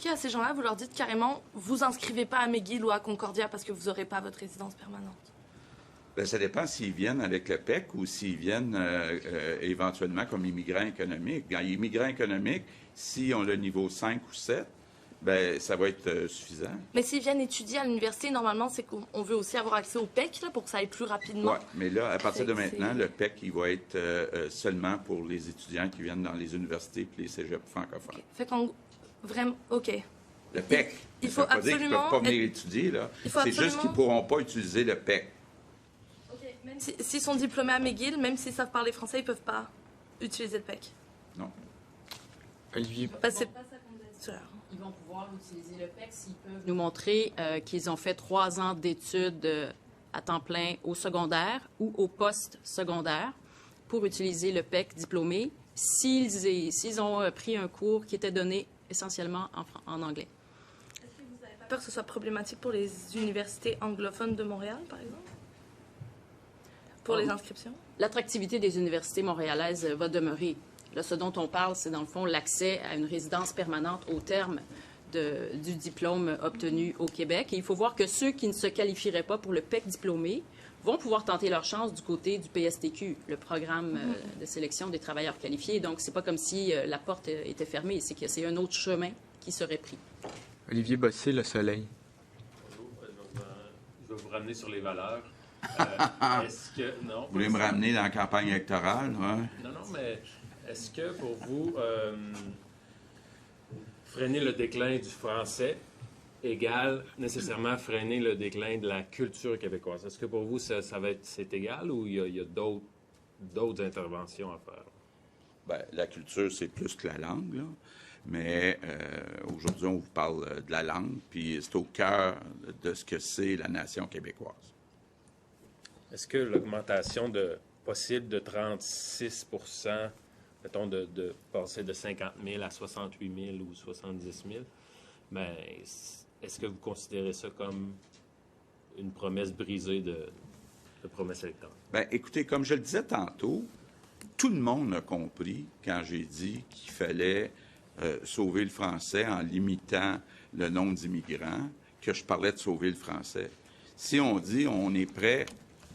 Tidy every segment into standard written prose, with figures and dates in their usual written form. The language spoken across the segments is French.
à ces gens-là, vous leur dites carrément, vous inscrivez pas à McGill ou à Concordia parce que vous n'aurez pas votre résidence permanente? Bien, ça dépend s'ils viennent avec le PEC ou s'ils viennent éventuellement comme immigrants économiques. Quand immigrants économiques, si on a le niveau 5 ou 7, ben ça va être suffisant. Mais s'ils viennent étudier à l'université, normalement, c'est qu'on veut aussi avoir accès au PEC là, pour que ça aille plus rapidement. Oui, mais là, à partir de maintenant, le PEC, il va être seulement pour les étudiants qui viennent dans les universités et les cégeps francophones. Okay. Fait qu'en vraiment, OK. Le PEC, il faut ça veut pas dire qu'ils ne peuvent pas venir étudier, là. C'est juste qu'ils ne pourront pas utiliser le PEC. OK, même s'ils sont diplômés à McGill, même s'ils savent parler français, ils ne peuvent pas utiliser le PEC. Non. Olivier. C'est pas ça qu'on a dit. Ils vont pouvoir utiliser le PEC s'ils peuvent nous montrer qu'ils ont fait 3 ans d'études à temps plein au secondaire ou au post-secondaire pour utiliser le PEC diplômé s'ils ont pris un cours qui était donné essentiellement en anglais. Est-ce que vous n'avez pas peur que ce soit problématique pour les universités anglophones de Montréal, par exemple? Pour les inscriptions? L'attractivité des universités montréalaises va demeurer. Là, ce dont on parle, c'est dans le fond l'accès à une résidence permanente au terme du diplôme obtenu au Québec. Et il faut voir que ceux qui ne se qualifieraient pas pour le PEC diplômé vont pouvoir tenter leur chance du côté du PSTQ, le programme de sélection des travailleurs qualifiés. Donc, c'est pas comme si la porte était fermée, c'est que c'est un autre chemin qui serait pris. Olivier Bossé, Le Soleil. Bonjour, je vais vous ramener sur les valeurs. Est-ce que... Non, vous voulez me ramener dans la campagne électorale? Ouais. Non, mais est-ce que pour vous, freiner le déclin du français égale nécessairement freiner le déclin de la culture québécoise? Est-ce que pour vous, c'est égal ou il y a d'autres interventions à faire? Bien, la culture, c'est plus que la langue, là. Mais aujourd'hui, on vous parle de la langue, puis c'est au cœur de ce que c'est la nation québécoise. Est-ce que l'augmentation possible de 36 mettons, de passer de 50 000 à 68 000 ou 70 000, bien, est-ce que vous considérez ça comme une promesse brisée de promesse électorale? Bien, écoutez, comme je le disais tantôt, tout le monde a compris quand j'ai dit qu'il fallait sauver le français en limitant le nombre d'immigrants, que je parlais de sauver le français. Si on dit on est prêt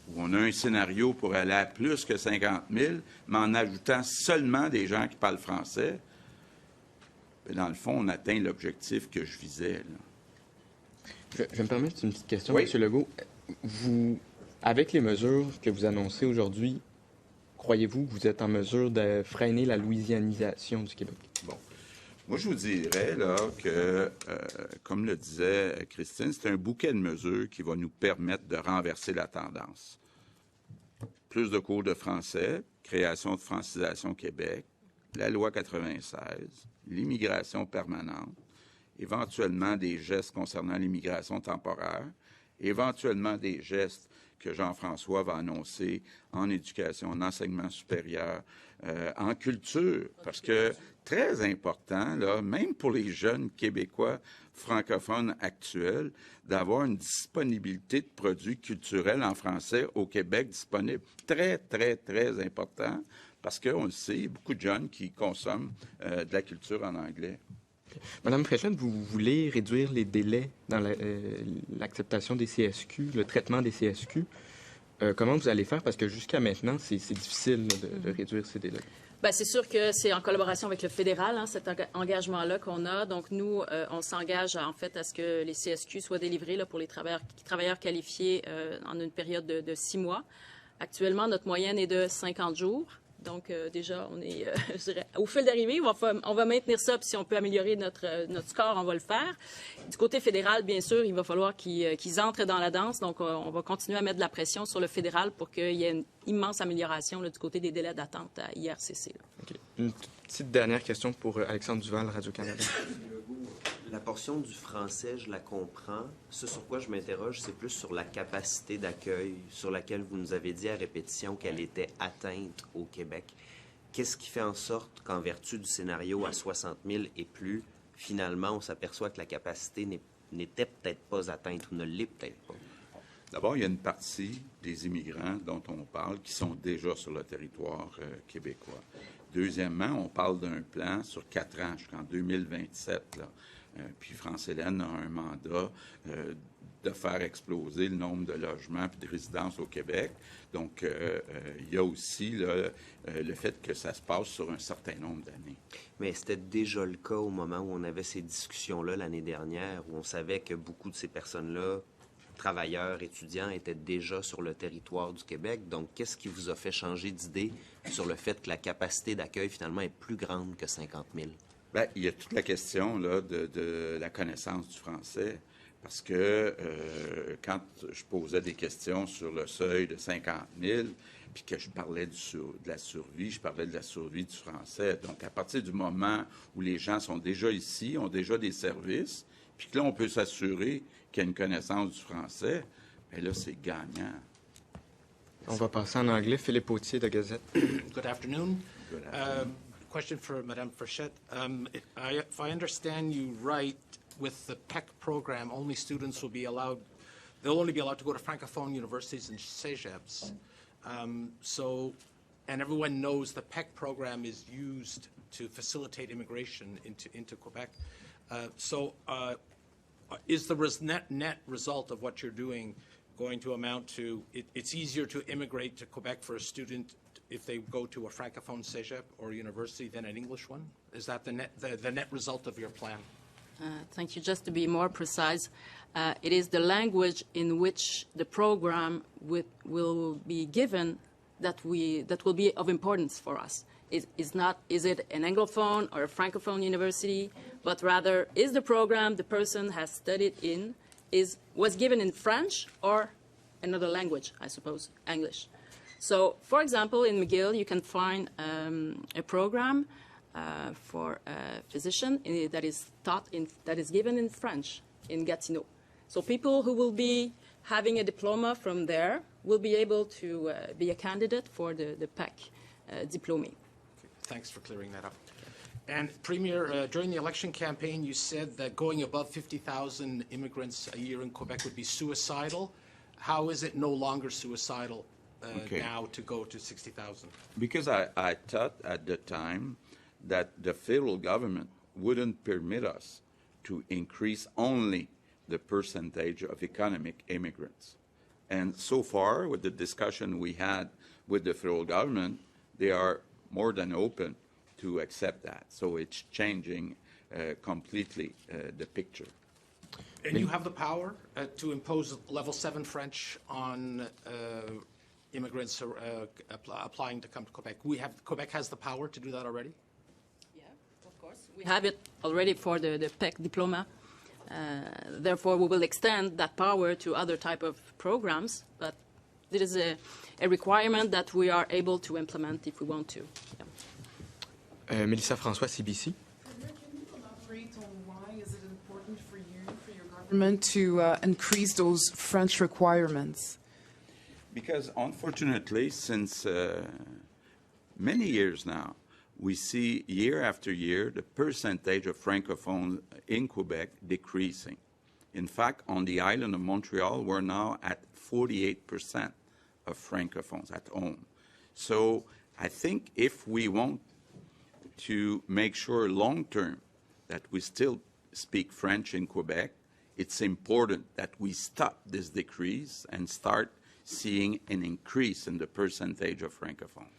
ou on a un scénario pour aller à plus que 50 000, mais en ajoutant seulement des gens qui parlent français, bien, dans le fond, on atteint l'objectif que je visais, là. Je me permets une petite question, oui. M. Legault. Vous, avec les mesures que vous annoncez aujourd'hui, croyez-vous que vous êtes en mesure de freiner la louisianisation du Québec? Bon. Moi, je vous dirais là, que, comme le disait Christine, c'est un bouquet de mesures qui va nous permettre de renverser la tendance. Plus de cours de français, création de francisation Québec, la loi 96, l'immigration permanente, éventuellement des gestes concernant l'immigration temporaire, éventuellement des gestes que Jean-François va annoncer en éducation, en enseignement supérieur, en culture, parce que très important, là, même pour les jeunes Québécois francophones actuels, d'avoir une disponibilité de produits culturels en français au Québec disponible. Très, très, très important, parce qu'on le sait, il y a beaucoup de jeunes qui consomment de la culture en anglais. Madame Fréchette, vous voulez réduire les délais dans l'acceptation des CSQ, le traitement des CSQ. Comment vous allez faire? Parce que jusqu'à maintenant, c'est difficile de réduire ces délais. Bien, c'est sûr que c'est en collaboration avec le fédéral, hein, cet engagement-là qu'on a. Donc, nous, on s'engage en fait à ce que les CSQ soient délivrés là, pour les travailleurs qualifiés en une période de 6 mois. Actuellement, notre moyenne est de 50 jours. Donc, déjà, on est, je dirais, au fil d'arrivée. On va maintenir ça, puis si on peut améliorer notre score, on va le faire. Du côté fédéral, bien sûr, il va falloir qu'ils entrent dans la danse. Donc, on va continuer à mettre de la pression sur le fédéral pour qu'il y ait une immense amélioration là, du côté des délais d'attente à IRCC. Okay. Une petite dernière question pour Alexandre Duval, Radio-Canada. La portion du français, je la comprends. Ce sur quoi je m'interroge, c'est plus sur la capacité d'accueil sur laquelle vous nous avez dit à répétition qu'elle était atteinte au Québec. Qu'est-ce qui fait en sorte qu'en vertu du scénario à 60 000 et plus, finalement, on s'aperçoit que la capacité n'était peut-être pas atteinte ou ne l'est peut-être pas? D'abord, il y a une partie des immigrants dont on parle qui sont déjà sur le territoire québécois. Deuxièmement, on parle d'un plan sur 4 ans, jusqu'en 2027, là, Puis France-Hélène a un mandat de faire exploser le nombre de logements et de résidences au Québec. Donc, il y a aussi le fait que ça se passe sur un certain nombre d'années. Mais c'était déjà le cas au moment où on avait ces discussions-là l'année dernière, où on savait que beaucoup de ces personnes-là, travailleurs, étudiants, étaient déjà sur le territoire du Québec. Donc, qu'est-ce qui vous a fait changer d'idée sur le fait que la capacité d'accueil, finalement, est plus grande que 50 000? Bien, il y a toute la question là, de la connaissance du français. Parce que quand je posais des questions sur le seuil de 50 000, puis que je parlais de la survie, je parlais de la survie du français. Donc, à partir du moment où les gens sont déjà ici, ont déjà des services, puis que là, on peut s'assurer qu'il y a une connaissance du français, bien là, c'est gagnant. On va passer en anglais. Philippe Autier de Gazette. Good afternoon. Good afternoon. Question for Madame Frechette. If I understand you right, with the PEC program, only students will be allowed, they'll only be allowed to go to Francophone universities and cégeps. And everyone knows the PEC program is used to facilitate immigration into Quebec. Is the net result of what you're doing going to amount to, it's easier to immigrate to Quebec for a student if they go to a Francophone cégep or university than an English one? Is that the net result of your plan? Thank you. Just to be more precise, it is the language in which the program will be given that will be of importance for us. Is it an Anglophone or a Francophone university, but rather is the program the person has studied in was given in French or another language, I suppose, English. So, for example, in McGill, you can find a program for a physician that is given in French in Gatineau. So people who will be having a diploma from there will be able to be a candidate for the PEC diplômé. Thanks for clearing that up. And Premier, during the election campaign, you said that going above 50,000 immigrants a year in Quebec would be suicidal. How is it no longer suicidal now to go to 60,000? Because I thought at the time that the federal government wouldn't permit us to increase only the percentage of economic immigrants. And so far, with the discussion we had with the federal government, they are more than open to accept that. So it's changing completely the picture. And you have the power to impose level 7 French on immigrants applying to come to Quebec. Quebec has the power to do that already? Yeah, of course. We have it already for the PEC diploma. Therefore, we will extend that power to other type of programs, but it is a requirement that we are able to implement if we want to. Yeah. Mélissa François, CBC. Can you elaborate on why is it important for you, for your government, to increase those French requirements? Because unfortunately, since many years now, we see year after year the percentage of Francophones in Quebec decreasing. In fact, on the island of Montreal, we're now at 48% of Francophones at home. So I think if we want to make sure long-term that we still speak French in Quebec, it's important that we stop this decrease and start seeing an increase in the percentage of Francophones.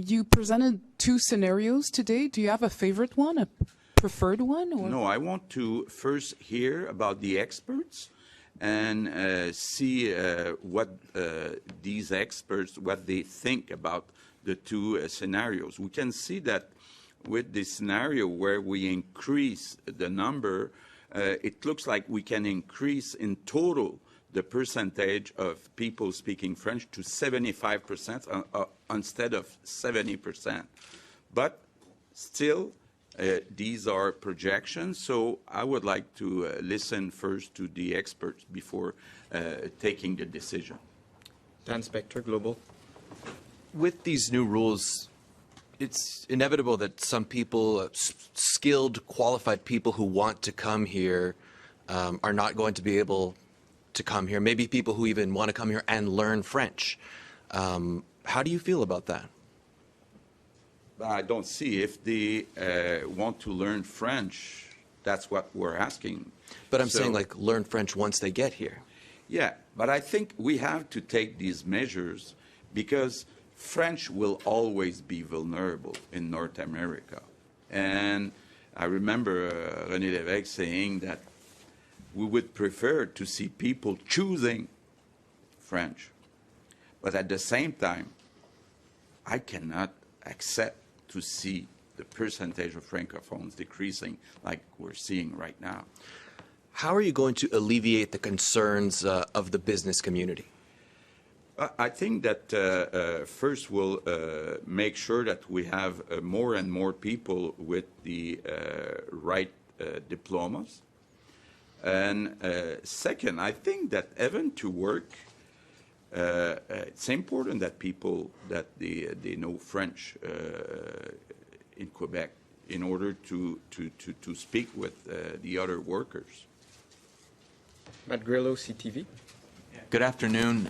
You presented 2 scenarios today. Do you have a favorite one, a preferred one? Or? No, I want to first hear about the experts and see what these experts, what they think about the 2 scenarios. We can see that with the scenario where we increase the number, it looks like we can increase in total the percentage of people speaking French to 75% instead of 70%. But still, these are projections, so I would like to listen first to the experts before taking the decision. Dan Spector, Global. With these new rules, it's inevitable that some people, skilled, qualified people who want to come here are not going to be able to come here. Maybe people who even want to come here and learn French. How do you feel about that? I don't see if they want to learn French, That's what we're asking. But I'm So- saying, like, learn French once they get here. Yeah, but I think we have to take these measures because French will always be vulnerable in North America. And I remember René Lévesque saying that we would prefer to see people choosing French. But at the same time, I cannot accept to see the percentage of Francophones decreasing like we're seeing right now. How are you going to alleviate the concerns of the business community? I think that first we'll make sure that we have more and more people with the right diplomas. And second, I think that even to work, it's important that people that they know French in Quebec in order to speak with the other workers. Matt Grillo, CTV. Good afternoon.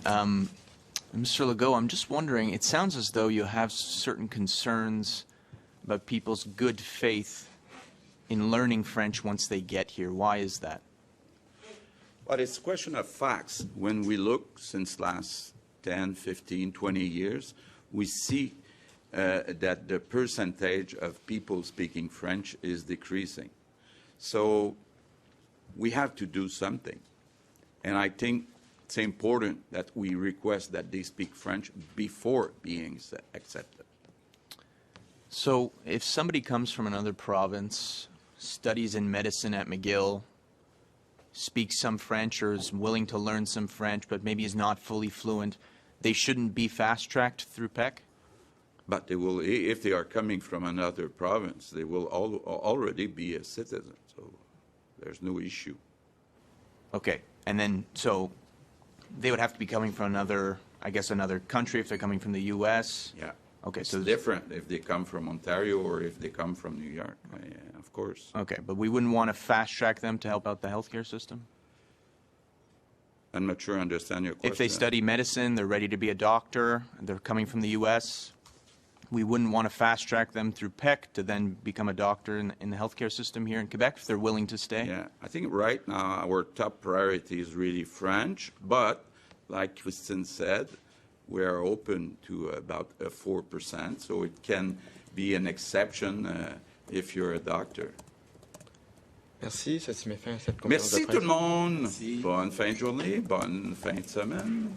Mr. Legault, I'm just wondering, it sounds as though you have certain concerns about people's good faith in learning French once they get here. Why is that? But it's a question of facts. When we look since last 10, 15, 20 years, we see that the percentage of people speaking French is decreasing. So we have to do something. And I think it's important that we request that they speak French before being accepted. So if somebody comes from another province, studies in medicine at McGill, speaks some French or is willing to learn some French, but maybe is not fully fluent, they shouldn't be fast-tracked through PEC? But they will, if they are coming from another province, they will already be a citizen. So there's no issue. Okay. And then, so they would have to be coming from another, I guess, another country if they're coming from the U.S.? Yeah. Okay, It's so different if they come from Ontario or if they come from New York, yeah, of course. okay, but we wouldn't want to fast-track them to help out the healthcare system? I'm not sure I understand your question. If they study medicine, they're ready to be a doctor, they're coming from the U.S., we wouldn't want to fast-track them through PEC to then become a doctor in the healthcare system here in Quebec if they're willing to stay? Yeah, I think right now our top priority is really French, but like Christine said, we are open to about 4%, so it can be an exception if you're a doctor. Merci, ceci met fin à cette conférence Merci de tout presse. le monde. Bonne fin de journée, bonne fin de semaine.